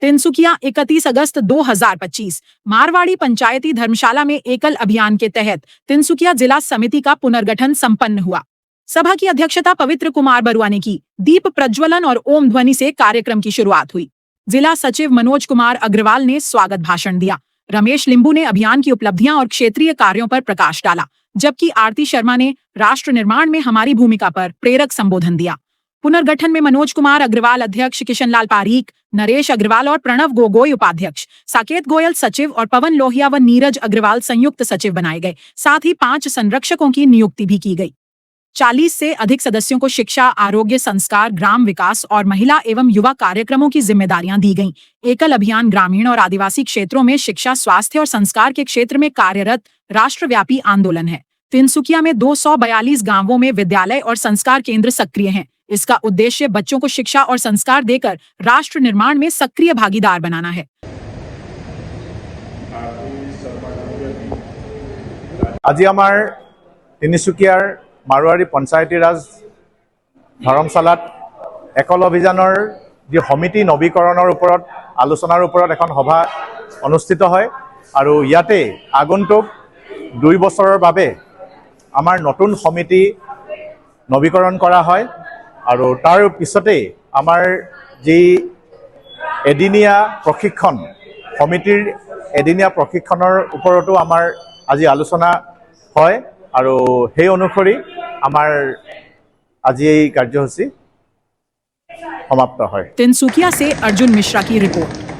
तिनसुकिया 31 अगस्त 2025 मारवाड़ी पंचायती धर्मशाला में एकल अभियान के तहत तिनसुकिया जिला समिति का पुनर्गठन संपन्न हुआ। सभा की अध्यक्षता पवित्र कुमार बरुआ ने की। दीप प्रज्वलन और ओम ध्वनि से कार्यक्रम की शुरुआत हुई। जिला सचिव मनोज कुमार अग्रवाल ने स्वागत भाषण दिया। रमेश लिंबू ने अभियान की उपलब्धियां और क्षेत्रीय कार्यों पर प्रकाश डाला, जबकि आरती शर्मा ने राष्ट्र निर्माण में हमारी भूमिका पर प्रेरक संबोधन दिया। पुनर्गठन में मनोज कुमार अग्रवाल अध्यक्ष, किशनलाल पारीक, नरेश अग्रवाल और प्रणव गोगोई उपाध्यक्ष, साकेत गोयल सचिव और पवन लोहिया व नीरज अग्रवाल संयुक्त सचिव बनाए गए। साथ ही 5 संरक्षकों की नियुक्ति भी की गई। 40 से अधिक सदस्यों को शिक्षा, आरोग्य, संस्कार, ग्राम विकास और महिला एवं युवा कार्यक्रमों की जिम्मेदारियां दी गईं। एकल अभियान ग्रामीण और आदिवासी क्षेत्रों में शिक्षा, स्वास्थ्य और संस्कार के क्षेत्र में कार्यरत राष्ट्रव्यापी आंदोलन है। तिनसुकिया में 242 गांवों में विद्यालय और संस्कार केंद्र सक्रिय हैं। इसका उद्देश्य बच्चों को शिक्षा और संस्कार देकर राष्ट्र निर्माण में सक्रिय भागीदार बनाना है। আজি আমাৰ তিনিচুকীয়াৰ মাৰোৱাৰী পঞ্চায়তী ৰাজ ধৰ্মশালাত একল অভিযানৰ যি সমিতি নৱীকৰণৰ ওপৰত আলোচনাৰ ওপৰত এখন সভা অনুষ্ঠিত হয় আৰু ইয়াতে আগন্তুক 2 বছৰৰ বাবে আমাৰ নতুন সমিতি নৱীকৰণ কৰা হয় আৰু তাৰ পিছতে আমাৰ যি এদিনীয়া প্ৰশিক্ষণ সমিতিৰ এদিনীয়া প্ৰশিক্ষণৰ ওপৰতো আমাৰ আজি আলোচনা হয় আৰু সেই অনুসৰি আমাৰ আজি এই কাৰ্যসূচী समाप्त হয়। तिनसुकिया से अर्जुन मिश्रा की रिपोर्ट।